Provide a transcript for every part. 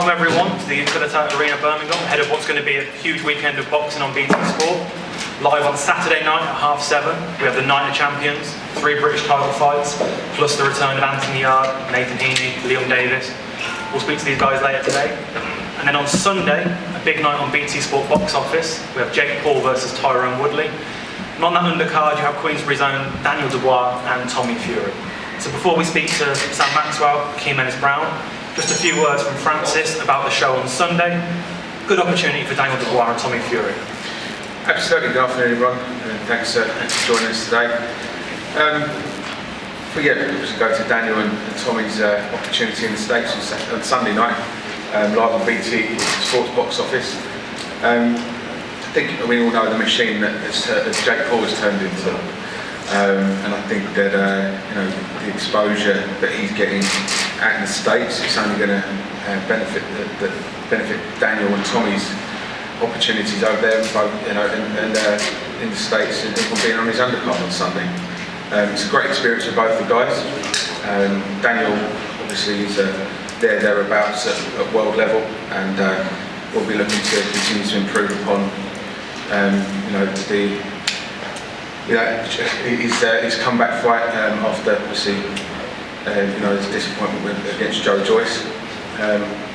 Welcome everyone to the Arena Birmingham, ahead of what's going to be a huge weekend of boxing on BT Sport. Live on Saturday night at 7:30, we have the Night of Champions, 3 British title fights, plus the return of Anthony Yarde, Nathan Heaney, Leon Davis. We'll speak to these guys later today. And then on Sunday, a big night on BT Sport box office, we have Jake Paul versus Tyrone Woodley. And on that undercard, you have Queensbury's own Daniel Dubois and Tommy Fury. So before we speak to Sam Maxwell, Akeem Ennis-Brown, just a few words from Francis about the show on Sunday. Good opportunity for Daniel Dubois and Tommy Fury. Absolutely. Good afternoon, everyone, and thanks for joining us today. We go to Daniel and Tommy's opportunity in the States on Sunday night, live on BT Sports box office. I think we all know the machine that Jake Paul has turned into, and I think that the exposure that he's getting out in the States, it's only going to benefit Daniel and Tommy's opportunities over there, and in the States, and from being on his undercard on Sunday. It's a great experience for both the guys. Daniel, obviously, is thereabouts at world level, and we'll be looking to continue to improve upon his comeback fight after obviously his disappointment against Joe Joyce.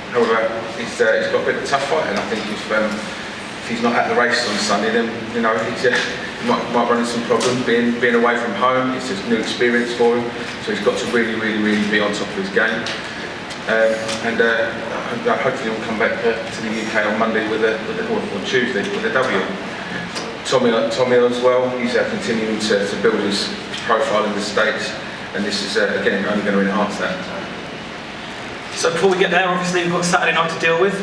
However, he's got a bit of a tough fight, and I think if he's not at the race on Sunday, then he might run into some problems. Being away from home, it's a new experience for him, so he's got to really be on top of his game. Hopefully he'll come back to the UK on Monday or Tuesday with a W. Tommy as well, he's continuing to build his profile in the States, and this is again only going to enhance that. So before we get there, obviously we've got Saturday night to deal with.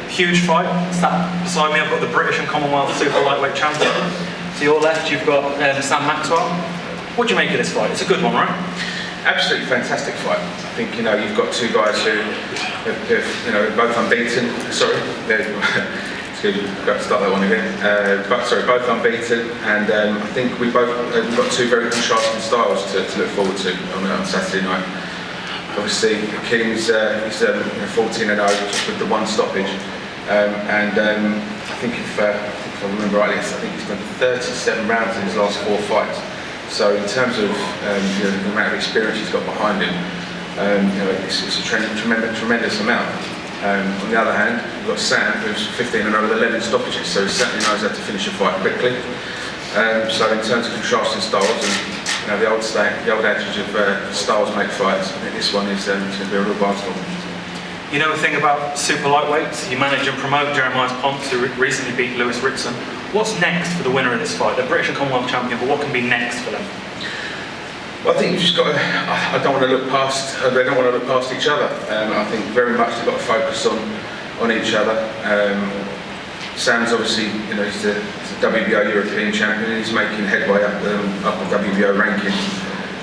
Huge fight. Sat beside me, I've got the British and Commonwealth super lightweight champion. To your left, you've got Sam Maxwell. What do you make of this fight? It's a good one, right? Absolutely fantastic fight. I think you've got two guys who have both unbeaten. Sorry, excuse me, I've got to start that one again. Both unbeaten, and I think we've got two very contrasting styles to look forward to on Saturday night. Obviously, Akeem's 14-0 just with the one stoppage, and I think if I remember rightly, I think he's done 37 rounds in his last 4 fights. So in terms of the amount of experience he's got behind him, it's a tremendous amount. On the other hand, we've got Sam, who's 15-0 with 11 stoppages, so he certainly knows how to finish a fight quickly. So in terms of contrasting styles, and the old adage of styles make fights, I think this one is going to be a real barnstorm. You know the thing about super lightweights, you manage and promote Jeremiah Ponce, who recently beat Lewis Ritson. What's next for the winner of this fight? The British and Commonwealth champion, but what can be next for them? Well, I think you've just got to. They don't want to look past each other. I think very much they've got to focus on each other. Sam's obviously, he's the WBO European champion, and he's making headway up the WBO rankings.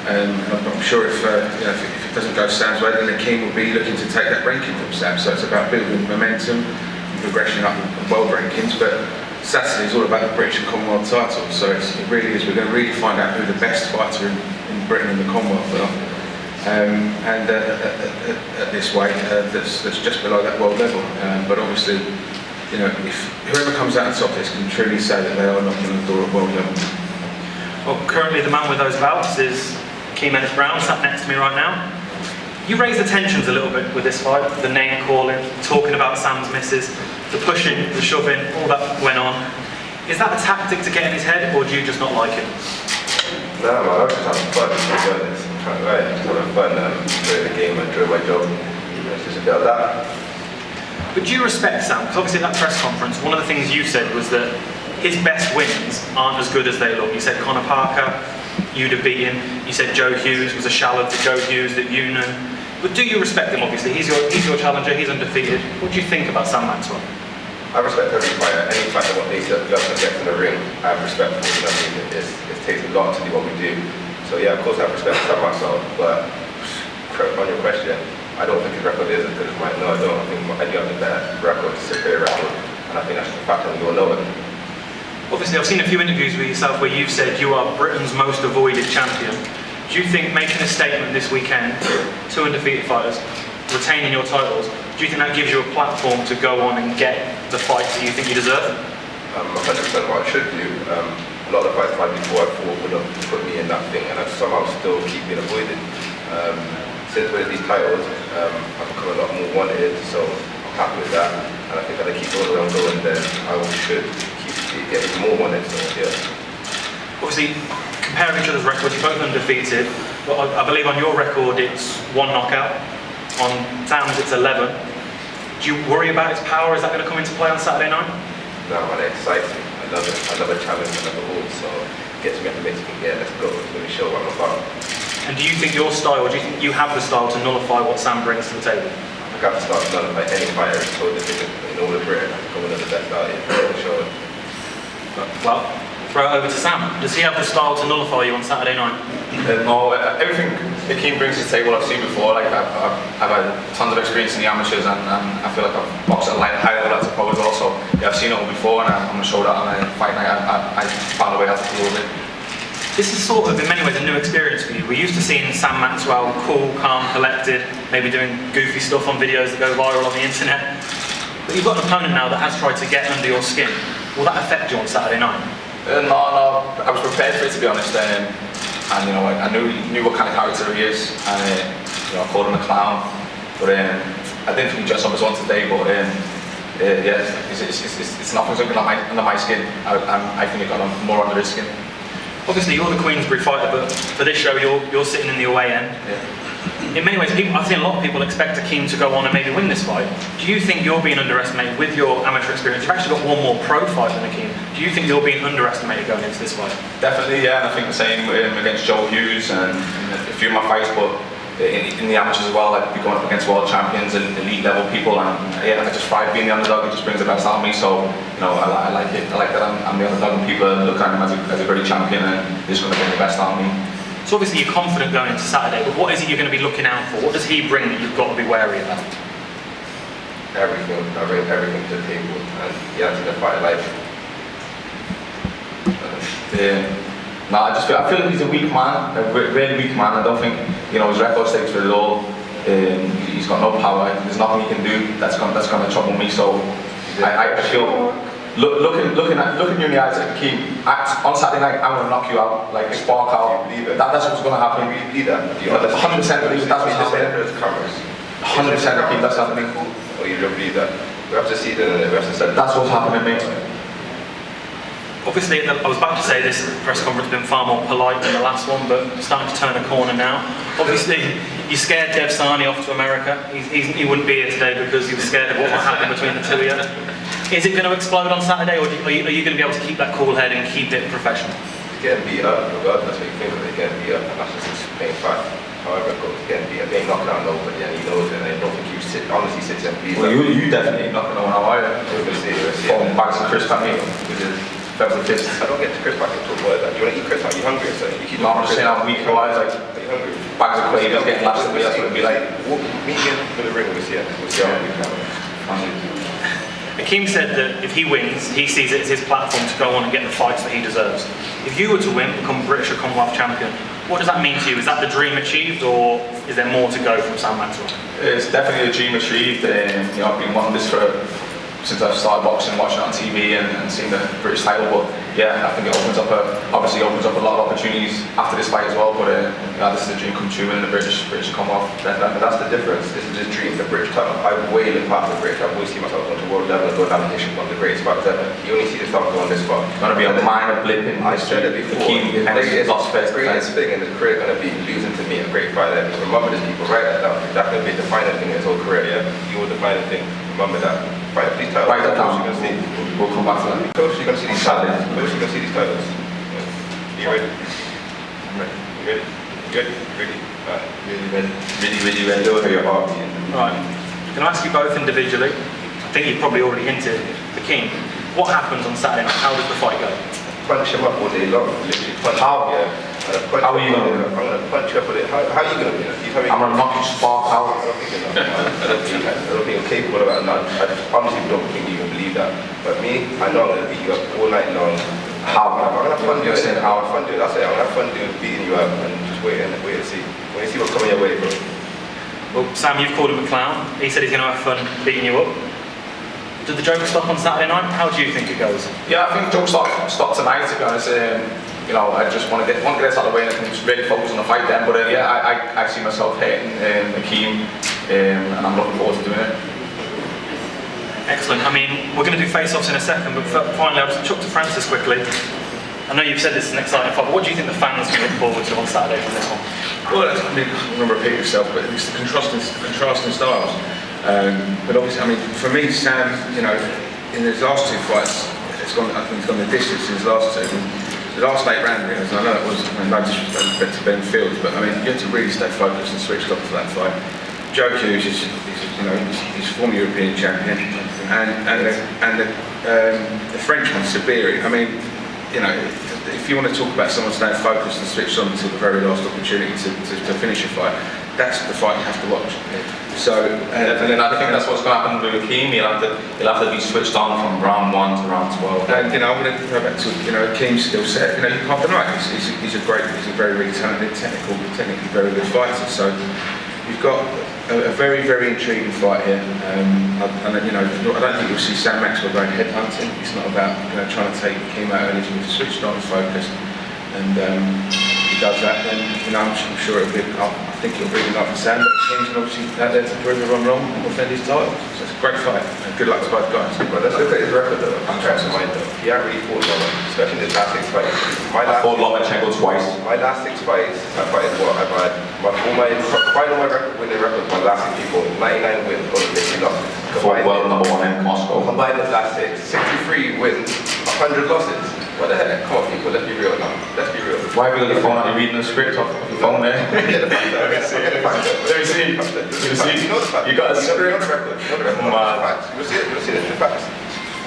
I'm sure if it doesn't go Sam's way, then Akeem will be looking to take that ranking from Sam. So it's about building momentum and progression up in world rankings. But Saturday is all about the British and Commonwealth title. So it really is. We're going to really find out who the best fighter in Britain and the Commonwealth are. At this weight, that's just below that world level. But obviously, if whoever comes out on top of this can truly say that they are knocking on the door at world level. Well, currently the man with those belts is Akeem Ennis-Brown, sat next to me right now. You raised the tensions a little bit with this fight, the name calling, talking about Sam's misses, the pushing, the shoving, all that went on. Is that a tactic to get in his head, or do you just not like it? No, man, I was just having fun, to be honest. Just having fun, enjoying the game, enjoying my job. It's just a bit of that. But do you respect Sam? Because obviously at that press conference, one of the things you said was that his best wins aren't as good as they look. You said Conor Parker, you'd have beaten. You said Joe Hughes was a shallow to Joe Hughes that you knew. But do you respect him, obviously? He's your challenger, he's undefeated. What do you think about Sam Maxwell? I respect every fighter. Any fighter that needs to go and get to the ring, I have respect for him. It takes a lot to do what we do. So yeah, of course I have respect for Sam Maxwell. But on your question, I don't think his record is as good as mine. No, I don't. I think I do have the better record, superior record, and I think that's the fact, and we all know it. Obviously, I've seen a few interviews with yourself where you've said you are Britain's most avoided champion. Do you think making a statement this weekend, 2 undefeated fighters, retaining your titles, do Do you think that gives you a platform to go on and get the fights that you think you deserve? 100% what I should do. A lot of the fights I before I thought would have put me in that thing, and I somehow still keep being avoided. Since winning these titles, I've become a lot more wanted, so I'm happy with that. And I think if I keep going where I'm going, then I should keep getting more wanted. So yeah. Obviously, comparing each other's records, you're both undefeated. But I believe on your record it's 1 knockout. On Sam's it's 11. Do you worry about its power? Is that going to come into play on Saturday night? No, man, it excites me. I love it. I love a challenge. I love a hold. So it gets me up and makes me, yeah, let's go. Let me show what I'm about. And do you think your style, do you think you have the style to nullify what Sam brings to the table? I got to start to nullify any fighter who's so difficult in all of Britain. I'm one of the best out here for sure. Well, throw it over to Sam. Does he have the style to nullify you on Saturday night? No, everything Akeem brings to the table I've seen before. Like I've had tons of experience in the amateurs, and I feel like I've boxed at a high level as a pro as well. So yeah, I've seen it all before, and I'm going to show that on a fight night. I found a way out to deal with it. This is sort of, in many ways, a new experience for you. We're used to seeing Sam Maxwell cool, calm, collected, maybe doing goofy stuff on videos that go viral on the internet. But you've got an opponent now that has tried to get under your skin. Will that affect you on Saturday night? No, I was prepared for it, to be honest. And you know, I knew what kind of character he is, and you know, I called him a clown. But I didn't think he dressed up as one today. But yeah, it's nothing under my skin. I think it got more under his skin. Obviously, you're the Queensbury fighter, but for this show, you're sitting in the away end. Yeah. In many ways, I've seen a lot of people expect Akeem to go on and maybe win this fight. Do you think you're being underestimated with your amateur experience? You've actually got one more pro fight than Akeem. Do you think you're being underestimated going into this fight? Definitely, yeah. And I think the same against Joe Hughes and a few of my fights, but in the amateurs as well, like going up against world champions and elite level people, and yeah, I just thrive being the underdog. It just brings the best out of me. So you know, I like it. I like that I'm the underdog, and people look at him as a great champion, and he's going to bring the best out of me. So obviously you're confident going into Saturday, but what is it you're going to be looking out for? What does he bring that you've got to be wary about? Everything. I bring everything to the table, and yeah, to the fight like. No, I feel like he's a weak man, a really weak man. I don't think, you know, his record stakes for it all. He's got no power. There's nothing he can do that's going to trouble me. So I feel, looking you in the eyes, like Akeem, on Saturday night, I'm going to knock you out, like spark out. That's what's going to happen. You believe that? 100% believe that's what's happening. 100% Akeem, that's happening. Or you don't believe that? We have to see it, we have to say that's what's happening, mate. Obviously, I was about to say this press conference has been far more polite than the last one, but starting to turn a corner now. Obviously, you scared Dev Sani off to America. He wouldn't be here today because he was scared of what would happen between the two of you. Is it going to explode on Saturday, or are you going to be able to keep that cool head and keep it professional? He's getting beat up, regardless what you think of it, getting beat up, and that's just his main fact. However, it goes, getting beat up, he ain't knocking out nobody, and he knows it, and I don't think he honestly sits and beats. Well, you definitely ain't knocking no one out either. We'll see. Throwing bags of crisp at me. I don't get to crisp back into a word. Like, you want to eat crisp? Are you hungry? So you keep no, I'm just saying I'm weak wise, like, are you hungry? bags of quavers getting lashed at me, that's what it'd be like. Meet me for the ring, we'll see how we can. Akeem said that if he wins, he sees it as his platform to go on and get the fights that he deserves. If you were to win, become British or Commonwealth champion, what does that mean to you? Is that the dream achieved, or is there more to go from Sam Maxwell? It's definitely a dream achieved. You know, I've been wanting this since I've started boxing, watching it on TV and seeing the British title. But yeah, I think it obviously opens up a lot of opportunities after this fight as well. But you know, this is a dream come true, winning the British Commonwealth. That's the difference. This is just dream. The British title. I way look past the British. I've always seen myself going to world level and go down the history of one of the greatest fighters ever. You only see the stuff going this far. It's going to be a minor blip in I said it before. Akeem Ennis-Brown The greatest thing in his career going to be losing to me, a great fighter. Remember this, people. Write that down. That's going to be the defining thing in his whole career. Yeah, you will define the thing. Remember that. Fight for these titles. Write that down. We'll come back to that. Coach, you're going to see these titles. Coach, you're going to see these titles. You ready? I'm ready. You ready? Good? Ready? Alright. Really ready. Do it for your heart. Right. Can I ask you both individually? I think you've probably already hinted. Akeem, what happens on Saturday night? How does the fight go? Punch him up all day long. Literally punch. How? Yeah. How are you going to do it? I'm going to punch you up with it. How are you going to do it? I'm going to knock you spark out. I don't think you're capable of that. I honestly don't think you can believe that. But me, I know I'm going to beat you up all night long. How? I'm going to have fun doing it. How? I'm going to have fun doing beating you up and just wait and see. When you see what's coming your way, bro. Well, Sam, you've called him a clown. He said he's going to have fun beating you up. Did the joke stop on Saturday night? How do you think it goes? Yeah, I think the joke stopped tonight, to be honest. You know, I just want to get this out of the way and I can just really focus on the fight then. But yeah, I see myself hitting Akeem, and I'm looking forward to doing it. Excellent. I mean, we're going to do face-offs in a second, but finally, I'll just chuck to Francis quickly. I know you've said this is an exciting fight, but what do you think the fans can look forward to on Saturday from this one? Well, I mean, I'm going to repeat yourself, but it's the contrasting styles. But obviously, I mean, for me, Sam, you know, in his last two fights, I think he's gone the distance in his last two. The last 8 round, and I know it was no disrespect to Ben Fields, but I mean, you have to really stay focused and switched off for that fight. Joe Hughes is, you know, he's former European champion, and the Frenchman Sabiri. I mean, you know, if you want to talk about someone staying focused and switched on until the very last opportunity to finish a fight, that's the fight you have to watch. So, and then I think that's what's going to happen with Akeem. He'll have to be switched on from round 1 to round 12. And you know, I'm going to go back to Akeem's skill set. You know, you can't deny it. He's a very talented, technically very good fighter. So you've got a very intriguing fight here. And you know, I don't think you'll see Sam Maxwell going headhunting. It's not about trying to take Akeem out early. He's switched on and focused, and he does that. Then I'm sure it'll be. I think it'll bring it up for Sam, but Akeem's obviously out there to prove everyone wrong and defend his title. So it's a great fight, and good luck to both guys. Well, let's look at his record though. I'm trying to mind though. He hasn't really fought long, especially in his last 6 fights. I fought Lomachenko twice. My last 6 fights, I've fighted what? I've had my winning record, my last 6 people, 99 wins, only 50 losses. Fought world number 1 in Moscow. Combined his last 6, 63 wins, 100 losses. What the heck? Come on people, let's be real now. Let's be real. Why have you got your phone out? You're reading the script off your phone there? Let me see. You know the facts. You got a script. You know the record. You'll see the facts.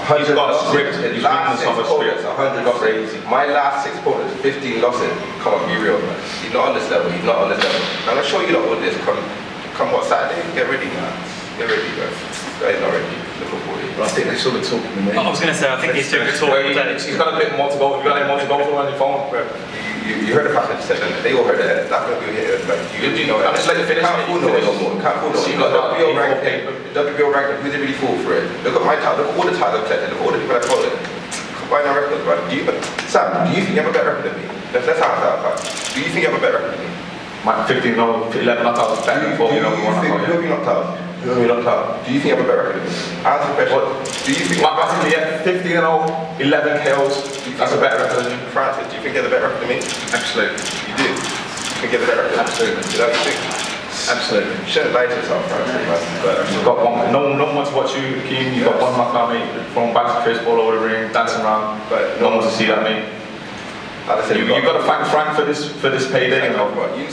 He's got a script. He's reading this off a script. 100 losses. My last 6 quarters, 15 losses. Come on, be real, man. He's not on this level. I'm gonna show you lot with this. Come what Saturday? Get ready, man. Get ready, guys. Guys not ready. Looking for you. But I think they saw the talking to me. I was going to say, I think he's doing a talk today. He's got a bit more to go. You've got any more to go for on your phone? You heard the fact that you said that. They all heard that. It's not going to be here. Like, you know, I'm just letting you finish. Can't fool no more. Can't fool no more. You got WBO ranking. WBO ranking. Who's really fool for it? Look at my title. Look at all the titles I've collected. Look at all the people I followed. Combine our records, man. Sam, do you think you have a better record than me? Let's answer that part. Do you think you have a better record than me? My 15 no, 11 knockouts better before you know one knockout. Who have you knocked out? Do you think you have a better record than me? Answer the question. Do you think mathematically, yeah, 15-0, 11 KOs, that's a better record than you. Francis, do you think you have a better record than me? Absolutely. You do? You think you have a better record? Absolutely. Is that what you think? Absolutely. You shouldn't lie to yourself, Francis, man. But You've got one, no one to watch you, Akeem. You've got one knockout, mate, throwing back to Chris, ball over the ring, dancing around. But no one to see that, mate. You've got to thank Frank for this payday. You know. We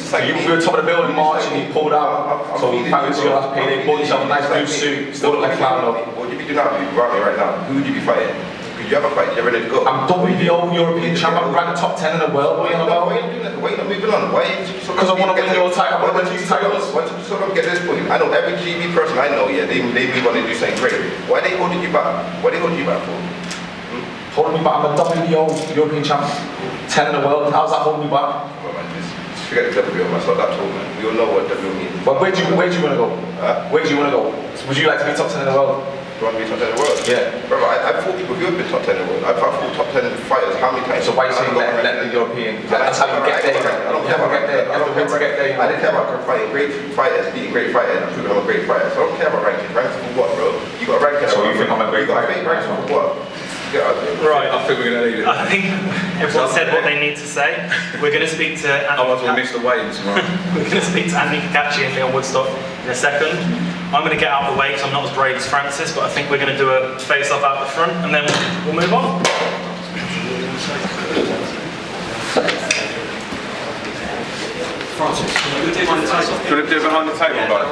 were top of the bill in March and he pulled out. So thank you to your last payday. Bought yourself a nice blue suit. Still look like a clown though. What would you be doing now if you brought me right now? Who would you be fighting? Because you have a fight, you're ready to go. I'm WBO European champ. I'm ranked top 10 in the world. What are you on about? Why are you doing that? Why are you not moving on? Why are you so because I want to win your title. I want to win these titles. Once you sort of get this point, I know every GB person I know, yeah, they move on and do something great. Why are they holding you back? What are they holding you back for? Holding me back? I'm a WBO European champ. 10 in the world. How's that holding me back? Oh man, just forget the WBO, man. It's not that tall, man. We all know what WBO means. But where do you want to go? Where do you want to go? Would you like to be top 10 in the world? Do you want to be top 10 in the world? Yeah. Brother, I've fought people who have been top 10 in the world. I've fought top 10 fighters how many times? So why are you saying let the European? That's how you get there. I don't care about get there. You have to win to get there. I didn't care about fighting great fighters, beating great fighters, and proving I'm a great fighter. So I don't care about ranking. Ranking for what, bro? You got a ranking. So you think I'm a great fighter? You got a ranking for what? Right. I think we're going to leave it. I think everyone said what they need to say. We're going to speak to Otherwise we'll miss the weigh-in tomorrow. We're going to speak to Anthony Cacace and Lyon Woodstock in a second. I'm going to get out of the way because I'm not as brave as Francis, but I think we're going to do a face-off out the front and then we'll move on. Francis, can you do it behind the table? Do you want to do it behind the table, guys?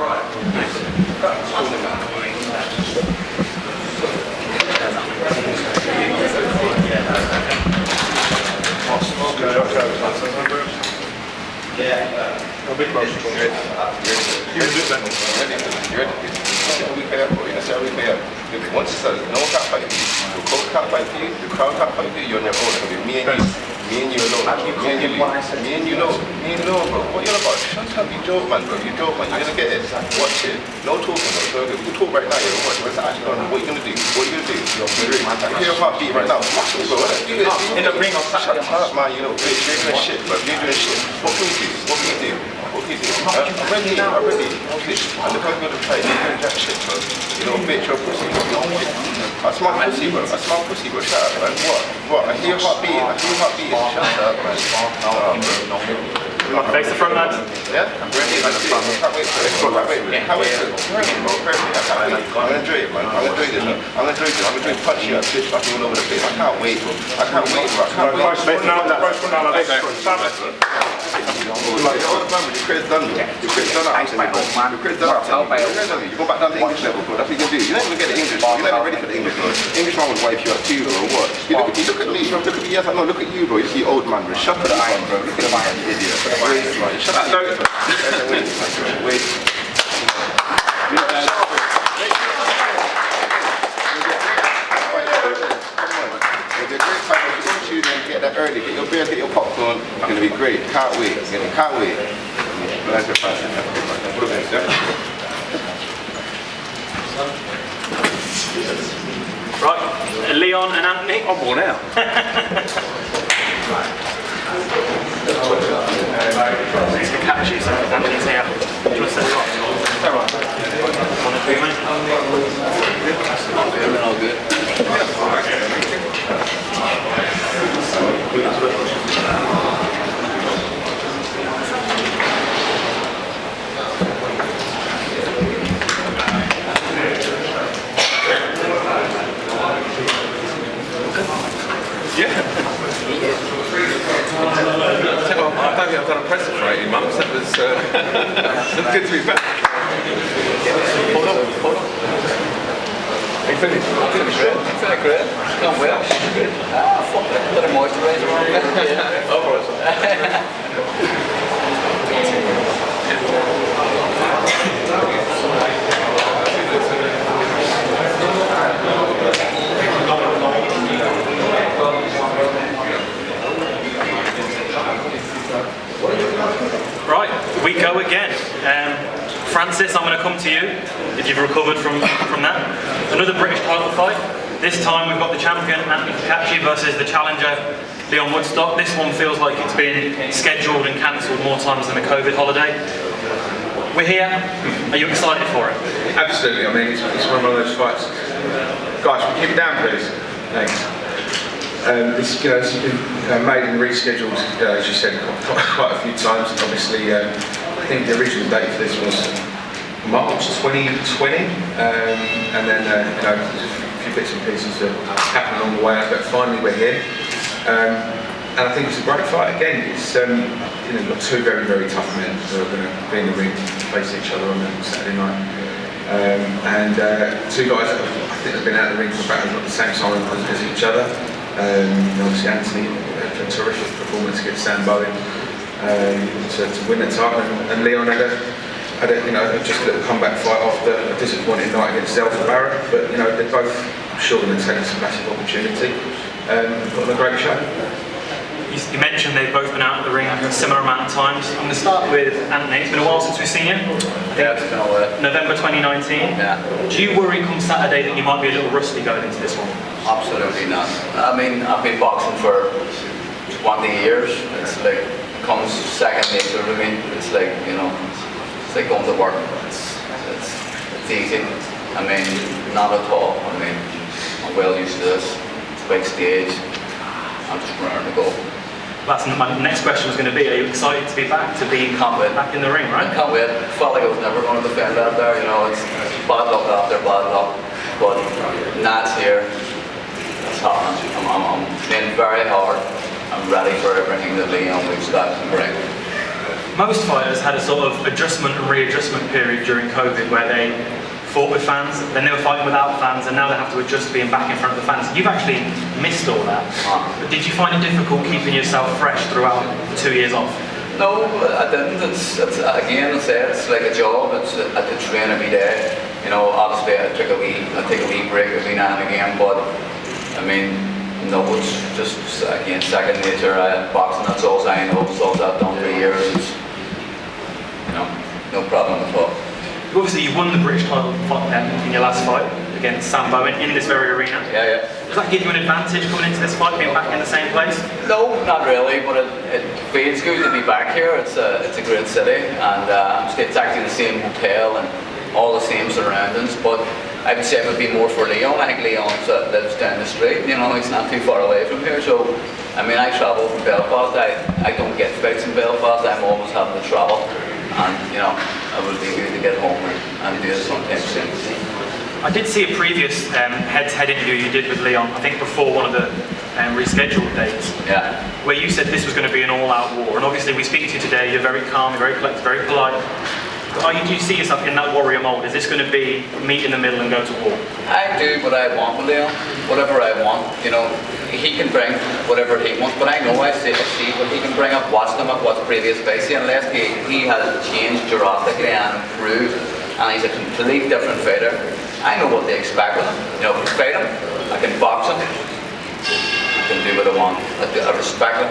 Once it says no one can't fight you, the coach can't fight you, the crowd can't fight you, you're on your own. It'll be me and you. Me and you alone. Me and you alone, bro. What you about? Shut up, you joke, man, bro. You joke, man. You're gonna get it. Watch it. No talking, bro. We can talk right now. You know what's actually going on? What you gonna do? What you gonna do? You hear your heartbeat right now? Muscle, bro. Do this. In the ring on Saturday. Shut up, man. You know, bitch. You're doing shit, bro. You're doing shit. What can we do? What can we do? What can we do? I'm ready. I'm ready. And look how good to play. You're doing jack shit, bro. You know, bitch, you're a pussy. I smell pussy, bro. I smell pussy, bro. Shut up, man. What? I hear your heart beating. Shut up, man. Face the front, lads. Yeah? I'm ready. I can't wait for it. I'm gonna enjoy it, man. I'm gonna enjoy this. I'm gonna punch you up, bitch, fucking all over the place. I can't wait, bro. I can't wait. Like, your career's done, bro. Your career's done out. Your career's done out. You go back down to English level, bro. That's what you can do. You're not even get the English, bro. You're never ready for the English, bro. Englishman would wipe you up too, bro, or what? You look at me, bro. Look at me, yes, I know. Look at you, bro. You see old man, bro. Shut up, bro. Look at me, you idiot. Shut up, wait. Get that early, get your beer, get your popcorn. It's gonna be great. Can't wait. Can't wait. Right, Lyon and Anthony. I'm worn out. It's Cacace, so Anthony's here. Do you want to set it up? One or two, mate? All good. Yeah. I don't think I've done a presser for 18 months. That was good to be back. Hold on. Are you finished? Finished great. Gone well. Fuck it. Bit of moisturiser on it. Yeah. Right, we go again. Francis, I'm going to come to you if you've recovered from that. Another British title fight. This time we've got the champion Anthony Cacace versus the challenger Lyon Woodstock. This one feels like it's been scheduled and cancelled more times than the COVID holiday. We're here. Are you excited for it? Absolutely. I mean, it's one of those fights. Guys, keep it down, please. Thanks. This has been made and rescheduled, as you said, quite a few times. Obviously, I think the original date for this was March 2020, and then a few bits and pieces that happened along the way, but finally we're here. And I think it's a great fight. Again, it's we've got two very, very tough men who are going to be in the ring, face each other on Saturday night. And two guys that I think have been out of the ring for about the same time as each other. Obviously Anthony, a terrific performance against Sam Bowen to win the title, and Lyon had just a little comeback fight after a disappointing night against Zelfa Barrett. But they're both, I'm sure, going to take this massive opportunity. Got a great show. You mentioned they've both been out of the ring a similar amount of times. I'm going to start with Anthony. It's been a while since we've seen you. Yeah, it's been a while. November 2019. Yeah. Do you worry come Saturday that you might be a little rusty going into this one? Absolutely not. I mean, I've been boxing for 20 years. It's like, comes second nature to me. It's like, it's like going to work. It's easy. I mean, not at all. I mean, I'm well used to this. It's a big stage. I'm just raring to go. That's my next question was going to be, are you excited to be back, back in the ring, right? I can't wait. Felt like I was never going to defend that there, it's bad luck after bad luck. But Nat's here. It's happening. I'm playing very hard. I'm ready for everything that Lyon Woodstock can bring. Most fighters had a sort of adjustment and readjustment period during COVID where they fought with fans, then they were fighting without fans, and now they have to adjust to being back in front of the fans. You've actually missed all that. But did you find it difficult keeping yourself fresh throughout the 2 years off? No, I didn't. It's again, it's like a job. I could train every day. Obviously I take a wee break every now and again, but I mean, no, it's just again second nature. Boxing, that's all I know. It's all I've done for years. It's, you know, no problem at all. Obviously, you won the British title in your last fight against Sam Bowen in this very arena. Yeah. Does that give you an advantage coming into this fight, being back in the same place? No, not really, but it feels good to be back here. It's a great city, and it's actually the same hotel and all the same surroundings. But I would say it would be more for Lyon. I think Lyon lives down the street. You know, he's not too far away from here. So, I mean, I travel from Belfast. I don't get fights in Belfast. I'm always having to travel, and you know, it would be good to get home and do it sometime soon. I did see a previous head-to-head interview you did with Lyon, I think before one of the rescheduled dates, Yeah. where you said this was going to be an all-out war. And obviously we speak to you today, you're very calm, very collected, very polite. Do you see yourself in that warrior mould? Is this going to be meet in the middle and go to war? I do what I want with Lyon, whatever I want. You know, he can bring whatever he wants, but I know I see what he can bring. I've watched him at what's previous fights, unless he has changed drastically and improved, and he's a completely different fighter. I know what they expect with him. You know, if I fight him, I can box him, I can do what I want. I respect him,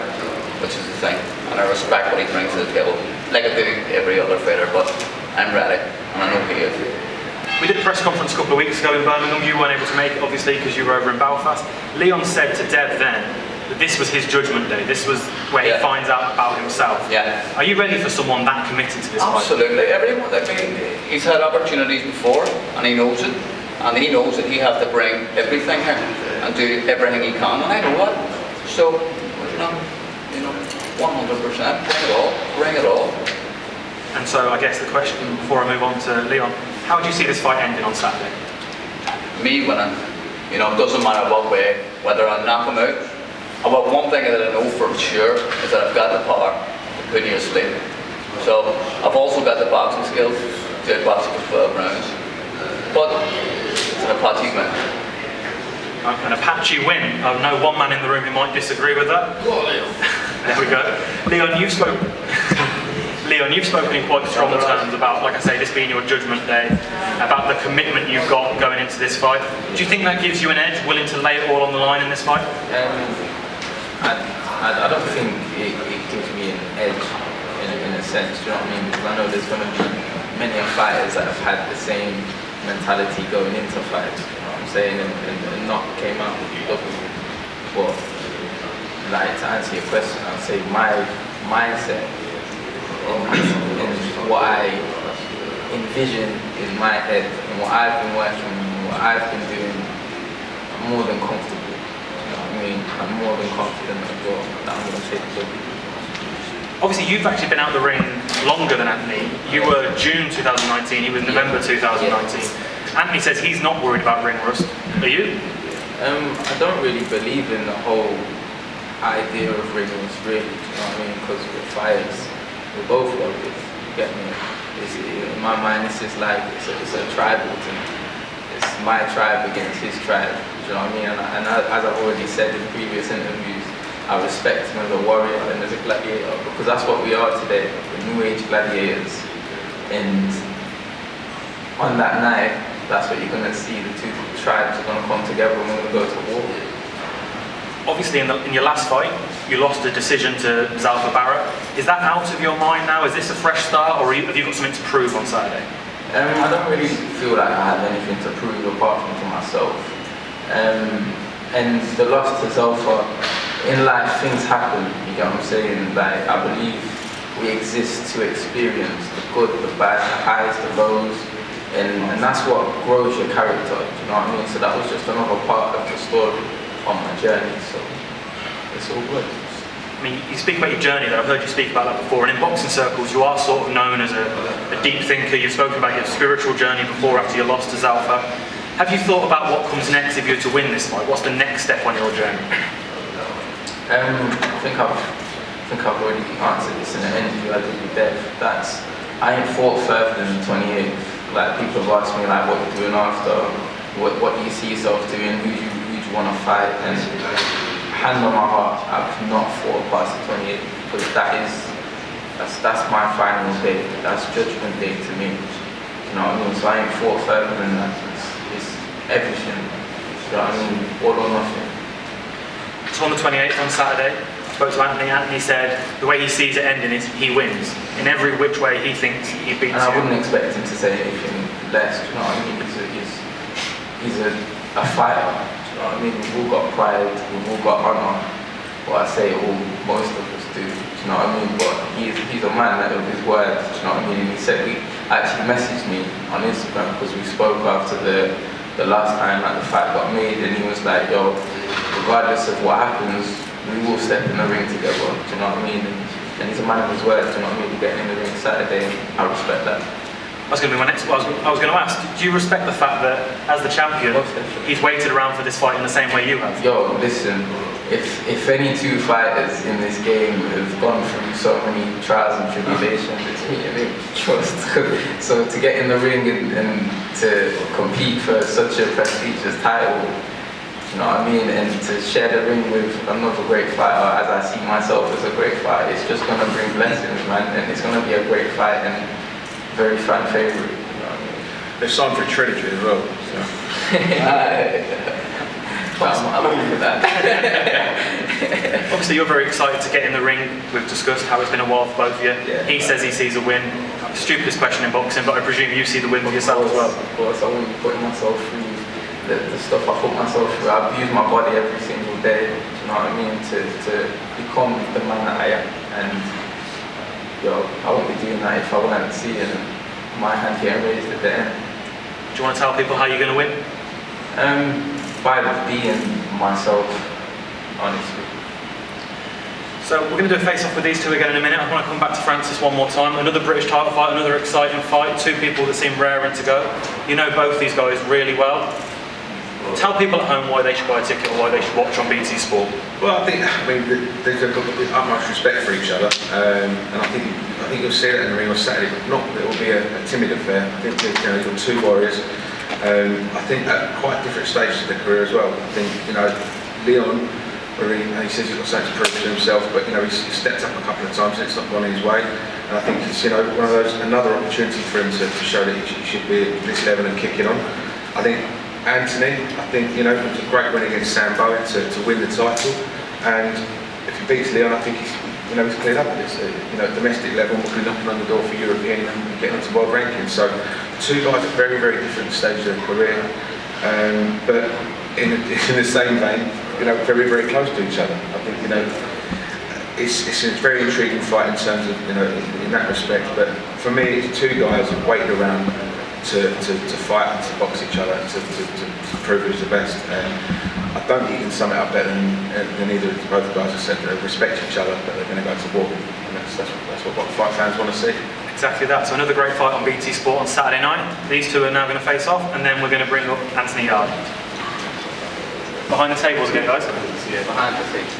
which is the thing, and I respect what he brings to the table, like I do every other fighter, but I'm ready, and I know he is. We did a press conference a couple of weeks ago in Birmingham. You weren't able to make it, obviously, because you were over in Belfast. Lyon said to Deb then that this was his judgment day. This was where he finds out about himself. Yeah. Are you ready for someone that committed to this fight? Absolutely. Everyone. I mean, he's had opportunities before, and he knows it. And he knows that he has to bring everything here and do everything he can, and I know that. So, you know, 100%. Bring it all. And so I guess the question before I move on to Lyon, how do you see this fight ending on Saturday? Me winning. You know, it doesn't matter what way, whether I knock him out. But one thing that I know for sure is that I've got the power to put you to sleep. So I've also got the boxing skills to box for 12 rounds. But it's an Apache win. An Apache win. I know one man in the room who might disagree with that. There we go. Lyon, you've spoken in quite strong terms about, like I say, this being your judgment day, about the commitment you've got going into this fight. Do you think that gives you an edge, willing to lay it all on the line in this fight? I don't think it gives me an edge in a sense, do you know what I mean? Because I know there's going to be many fighters that have had the same mentality going into fights, you know what I'm saying, and not came out with double. But, like, to answer your question, I'll say my mindset and what I envision in my head and what I've been working on, what I've been doing, I'm more than comfortable. You know what I mean? I'm more than confident that I'm going to take the W. Obviously, you've actually been out the ring longer than Anthony. You were June 2019, he was November 2019. Anthony says he's not worried about ring rust. Are you? I don't really believe in the whole idea of ring rust, really. Do you know what I mean? Because we're fighters. We're both lovers, you get me? In my mind, it's just like, it's a tribal thing. It's my tribe against his tribe, do you know what I mean? And as I've already said in previous interviews, I respect him as a warrior and as a gladiator, because that's what we are today, the New Age gladiators. And on that night, that's what you're going to see, the two tribes are going to come together and we're going to go to war. Obviously, in your last fight, you lost a decision to Zalfa Barrett. Is that out of your mind now? Is this a fresh start, or have you got something to prove on Saturday? I don't really feel like I have anything to prove apart from to myself. And the loss to Zalfa, in life things happen, you get what I'm saying? Like, I believe we exist to experience the good, the bad, the highs, the lows, and that's what grows your character, do you know what I mean? So that was just another part of the story on my journey, so it's all good. I mean, you speak about your journey though, I've heard you speak about that before, and in boxing circles you are sort of known as a deep thinker. You've spoken about your spiritual journey before after you lost to Zalfa. Have you thought about what comes next if you were to win this fight? What's the next step on your journey? I think I've already answered this in the interview I did with Dev. I ain't fought further than the 28th. Like, people have asked me like, what you're doing after, what do you see yourself doing, who do you want to fight, and hand on my heart, I've not fought past the 28th, because that's my final day. That's judgment day to me. You know what I mean? So I ain't fought further than that. It's everything. You know what I mean? All or nothing. So on the 28th, on Saturday, I spoke to Anthony. Anthony said the way he sees it ending is he wins. In every which way he thinks he beats And I you. wouldn't expect him to say anything less, do you know what I mean? He's a fighter, do you know what I mean? We've all got pride, we've all got honour. What I say most of us do you know what I mean? But he's a man of his words, do you know what I mean? And he said, he actually messaged me on Instagram because we spoke after the last time that the fight got made, and he was like, yo, regardless of what happens, we will step in the ring together, do you know what I mean? And he's a man of his word, do you know what I mean? We're getting in the ring Saturday, I respect that. That's going to be my next. I was going to ask. Do you respect the fact that, as the champion, he's waited around for this fight in the same way you have? Yo, listen. If any two fighters in this game have gone through so many trials and tribulations, it's me and him. Trust. So to get in the ring and to compete for such a prestigious title, you know what I mean, and to share the ring with another great fighter, as I see myself as a great fighter, it's just going to bring blessings, man, and it's going to be a great fight and very fan favourite. You know what I mean? There's time for a trilogy as well. So. I'm all for that. Obviously, you're very excited to get in the ring. We've discussed how it's been a while for both of you. Yeah. He says he sees a win. Stupidest question in boxing, but I presume you see the win yourself as well. Of course, I won't be putting myself through the stuff I put myself through. I abuse my body every single day, do you know what I mean, to become the man that I am. And yo, I won't be doing that if I wasn't seeing my hand getting raised at the end. Do you want to tell people how you're going to win? By being myself, honestly. So we're going to do a face-off with these two again in a minute. I want to come back to Francis one more time. Another British title fight, another exciting fight. Two people that seem raring to go. You know both these guys really well. Tell people at home why they should buy a ticket or why they should watch on BT Sport. Well, I mean, they've got the utmost respect for each other, and I think you'll see that in the ring on Saturday. But not that it will be a timid affair. I think that, you've got two warriors. I think at quite different stages of their career as well. I think Lyon, where he says he's got something to prove to himself, but he's stepped up a couple of times and it's not gone his way. And I think it's one of those, another opportunity for him to show that he should be at this level and kicking on. I think Anthony, it was a great win against Sam Bowen to win the title, and if he beats Lyon, I think he's cleared up at this domestic level, will be knocking on the door for European and getting into world rankings. So the two guys at very, very different stages of their career, but in the same vein, very, very close to each other. I think it's a very intriguing fight in terms of in that respect. But for me, it's two guys that waited around to fight and to box each other, to prove who's the best. I don't think you can sum it up better than either of both guys have said. They respect each other, but they're going to go to war, and that's what fight fans want to see. Exactly that. So another great fight on BT Sport on Saturday night. These two are now going to face off, and then we're going to bring up Anthony Yarde. Behind the tables again, guys. Yeah, behind the tables.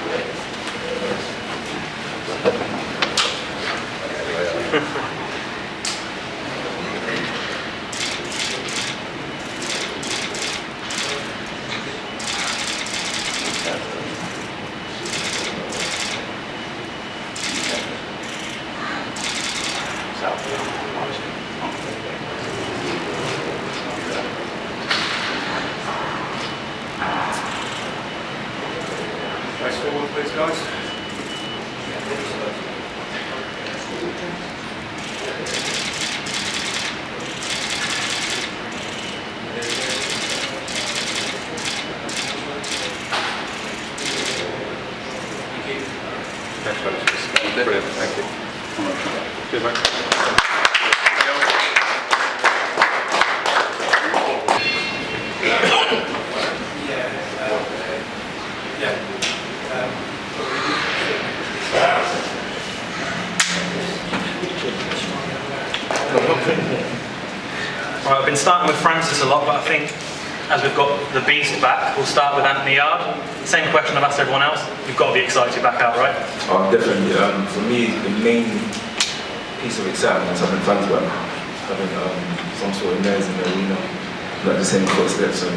Face forward, please, guys. Brilliant, thank you. Cheers, mate. Right, I've been starting with Francis a lot, but I think as we've got the beast back, we'll start with Anthony Yarde. Same question I've asked everyone else. You've got to be excited to be back out, right? Definitely. For me, the main piece of excitement is having fans back, having some sort of noise in the arena, not just any footsteps and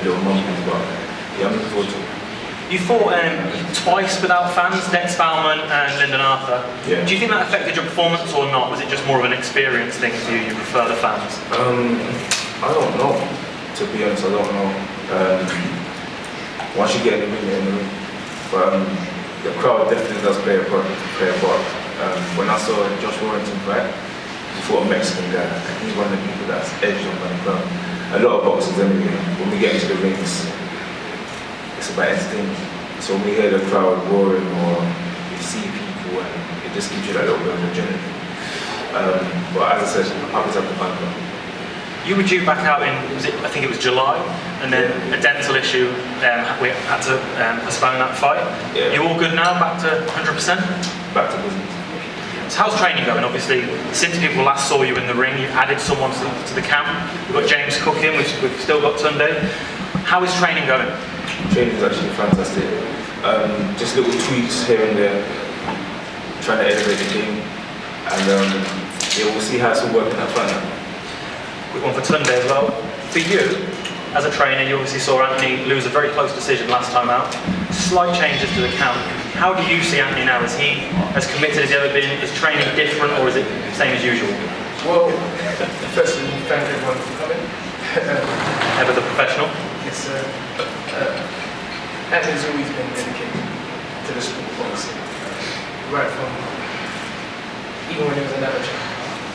little mumbles, but yeah, I'm looking forward to it. You fought twice without fans, Dex Bauman and Lyndon Arthur. Yeah. Do you think that affected your performance or not? Was it just more of an experience thing for you? You prefer the fans? I don't know. To be honest, I don't know. Once you get in the ring, you're in the ring. But the crowd definitely does play a part. When I saw Josh Warrington fight, he fought a Mexican guy, and he's one of the people that's edged on by the crowd. A lot of boxers anyway, when we get into the rings, it's about entertainment. So when we hear the crowd roaring or we see people, and it just gives you that little bit of adrenaline. But as I said, I'm happy to have the fun. You were due back out in, I think it was July, and then a dental issue, we had to postpone that fight. Yeah. You all good now, back to 100%? Back to business. So how's training going? Obviously, since people last saw you in the ring, you've added someone to the camp. We've got James Cook in, we've still got Tunde. How is training going? Training is actually fantastic. Just little tweaks here and there, trying to elevate the game, and yeah, we'll see how it's all working out fine now. Quick one for Tunde as well. For you, as a trainer, you obviously saw Anthony lose a very close decision last time out. Slight changes to the camp. How do you see Anthony now? Is he as committed as he ever been? Is training different, or is it same as usual? Well, firstly, thank everyone for coming. Ever the professional? Yes, Anthony's always been dedicated to the sport of boxing. Right from, even when he was an amateur,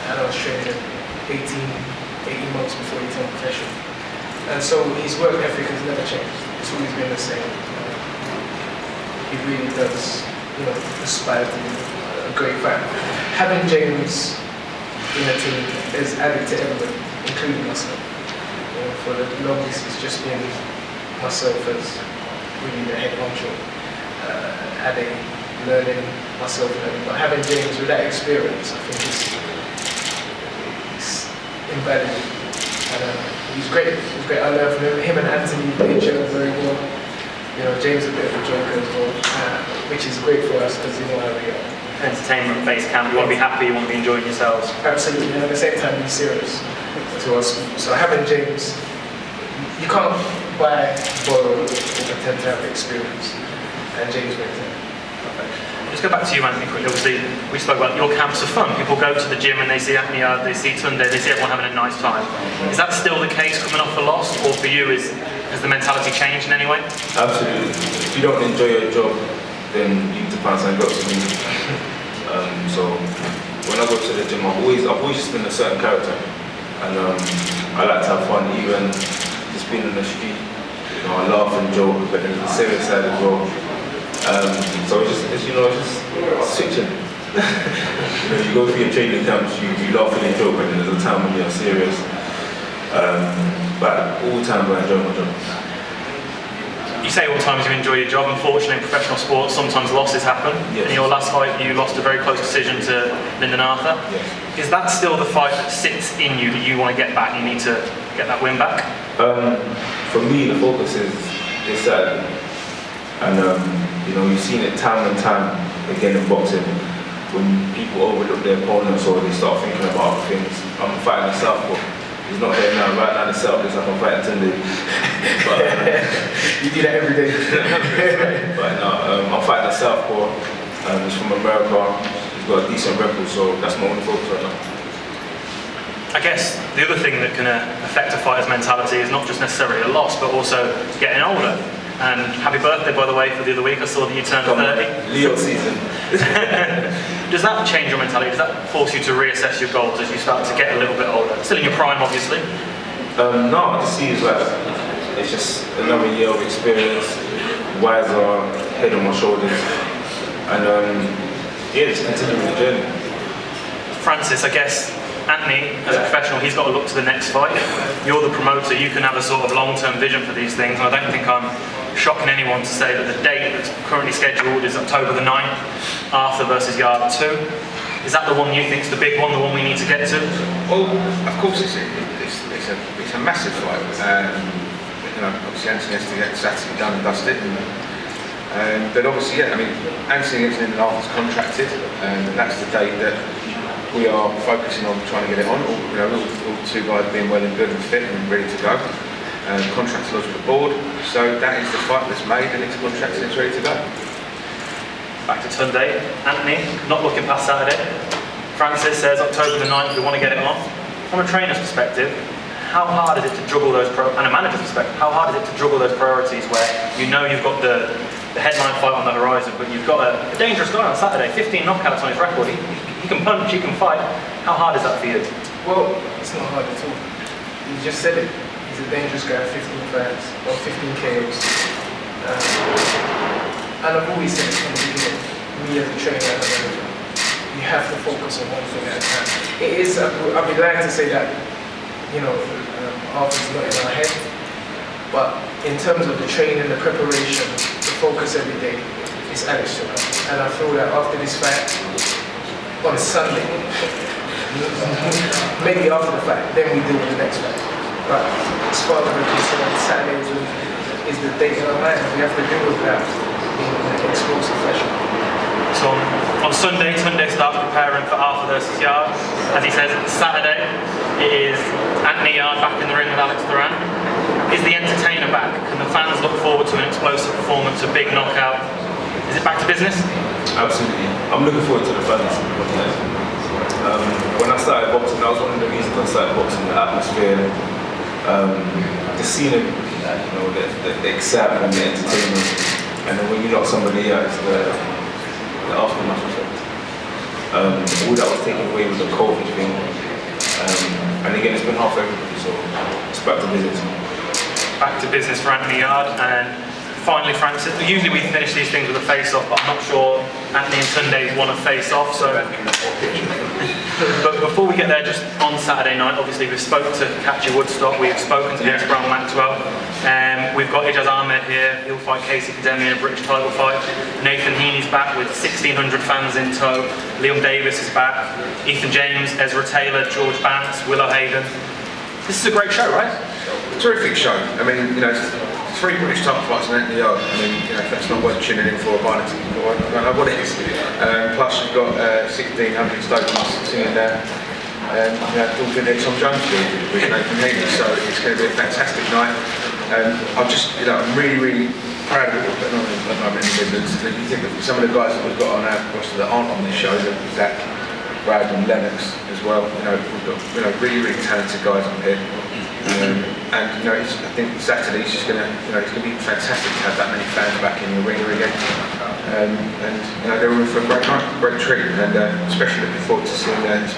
and I was training 18 months before he turned professional. And so his work ethic has never changed. It's always been the same. He really does, aspire to be a great fighter. Having James in the team is added to everybody, including myself. For the longest, it's just been myself as really the head honcho, adding, learning, myself learning. But having James with that experience, I think it's invaluable. And he's great. He's great. I learned from him and Anthony. They gel very well. James is a bit of a joker as well, which is great for us because how we are. Entertainment-based camp. You want to be happy. You want to be enjoying yourselves. Absolutely. And at the same time, he's serious to us. So having James, you can't buy, borrow, or pretend to have experience. And James brings it. Let's go back to you, Anthony, quickly. Obviously, we spoke about your camps are fun. People go to the gym and they see Anthony Yarde, they see Tunde, they see everyone having a nice time. Is that still the case coming off a loss, or for you, has the mentality changed in any way? Absolutely. If you don't enjoy your job, then you need to find something else to do. So when I go to the gym, I've always just been a certain character, and I like to have fun, even just being on the street. I laugh and joke, but there's the serious side as well. So it's just switching. You go through your training camps, you laugh and you joke, but then there's a time when you're serious. But all the time I enjoy my job. You say all the times you enjoy your job. Unfortunately, in professional sports, sometimes losses happen. Yes. In your last fight, you lost a very close decision to Lyndon Arthur. Yes. Is that still the fight that sits in you that you want to get back? You need to get that win back? For me, the focus is Saturday. And you've seen it time and time again in boxing. When people overlook their opponents or they start thinking about other things. I'm fighting a southpaw. He's not there now. Right now, the south is like I'm fighting Tunde. You do that every day. But no, I'm fighting a southpaw. He's from America. He's got a decent record, so that's my only focus right now. I guess the other thing that can affect a fighter's mentality is not just necessarily a loss, but also getting older. And happy birthday, by the way, for the other week. I saw that you turned 30. Leo season. Does that change your mentality? Does that force you to reassess your goals as you start to get a little bit older? Still in your prime, obviously. No, I just see it like it's just another year of experience, wiser, head on my shoulders, and just continuing the journey. Francis, I guess Anthony, as a professional, he's got to look to the next fight. You're the promoter, you can have a sort of long-term vision for these things, and I don't think I'm shocking anyone to say that the date that's currently scheduled is October the 9th, Arthur versus Yarde 2. Is that the one you think is the big one, the one we need to get to? Well, of course it's a massive fight. Obviously Anthony has to get Saturday done and dusted. But obviously, Anthony is in Arthur's contracted, and that's the date that we are focusing on trying to get it on. All two guys being well and good and fit and ready to go. Contracts lodged with the board, so that is the fight that's made and it's contracted and it's ready to go. Back to Tunde. Anthony, not looking past Saturday. Francis says October the 9th, we want to get it on. From a trainer's perspective, how hard is it to juggle those and a manager's perspective, how hard is it to juggle those priorities where you've got the the headline fight on the horizon, but you've got a dangerous guy on Saturday, 15 knockouts on his record. He can punch, he can fight. How hard is that for you? Well, it's not hard at all. You just said it. He's a dangerous guy, 15 fights, or 15 KOs. And I've always said it from the beginning, me as a trainer and a manager, you have to focus on one thing at a time. It is, I'd be glad to say that, half is not in our head, but in terms of the training, the preparation, the focus every day, it's Alex Turner. And I feel that after this fight, on Sunday, maybe after the fight, then we deal with the next fight. But as far as we're concerned, Saturday is the date in our mind. We have to deal with that in an explosive fashion. So on Sunday, Tunde starts preparing for Arthur versus Yarde. As he says, Saturday it is Anthony Yarde back in the ring with Alex Duran. Is the entertainer back? Can the fans look forward to an explosive performance, a big knockout? Is it back to business? Absolutely. I'm looking forward to the fans. When I started boxing, that was one of the reasons I started boxing, the atmosphere, the scenery, the excitement, the entertainment. And then when you knock somebody out, it's the aftermath effect. All that was taken away with the COVID thing. And again, it's been hard for everybody, so it's back to business. Back to business for Anthony Yarde, and finally Francis, usually we finish these things with a face-off, but I'm not sure Anthony and Tunde want to face-off, so... But before we get there, just on Saturday night, obviously we've spoken to Lyon Woodstock, we've spoken to Ennis-Brown Maxwell, we've got Ijaz Ahmed here, he'll fight Casey in a British title fight. Nathan Heaney's back with 1,600 fans in tow, Liam Davis is back, Ethan James, Ezra Taylor, George Bants, Willow Hayden. This is a great show, right? Terrific show. I mean, 3 British title fights in Anthony Yarde. I mean, if that's not worth tuning in for, I don't know what it is. Plus, you've got 1,600 stadiums singing there. All good Tom Jones with Nathan Heaney, so it's going to be a fantastic night. I'm really, really proud of what we're putting on at the moment in the Midlands. And if you think of some of the guys that we've got on our roster that aren't on this show, Zach, Brad and Lennox as well, we've got really, really talented guys on here. I think Saturday it's going to be fantastic to have that many fans back in the arena again. They're in for a great night, great treat, and especially looking forward to seeing this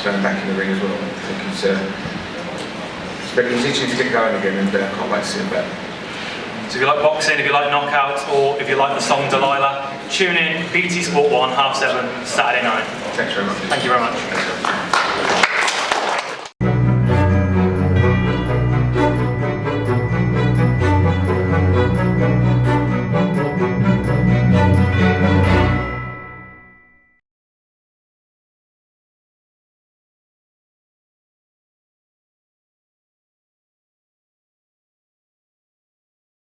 man back in the ring as well. I think he's itching to get going again, and I can't wait to see him back. So if you like boxing, if you like knockouts, or if you like the song Delilah, tune in, BT Sport 1, 7:30, Saturday night. Thanks very much. Thank you very much.